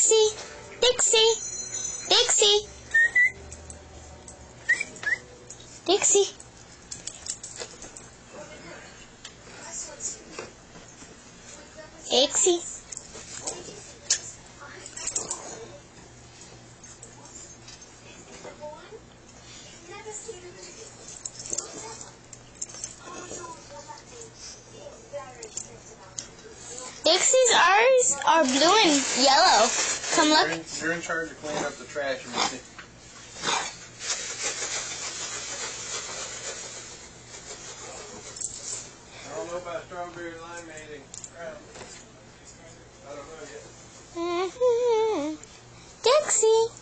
Dixie, Dixie, Dixie, Dixie. Dixie. Dixie's eyes are blue and yellow. Come look. You're in charge of cleaning up the trash. I don't know about strawberry limeade. I don't know yet. Dixie.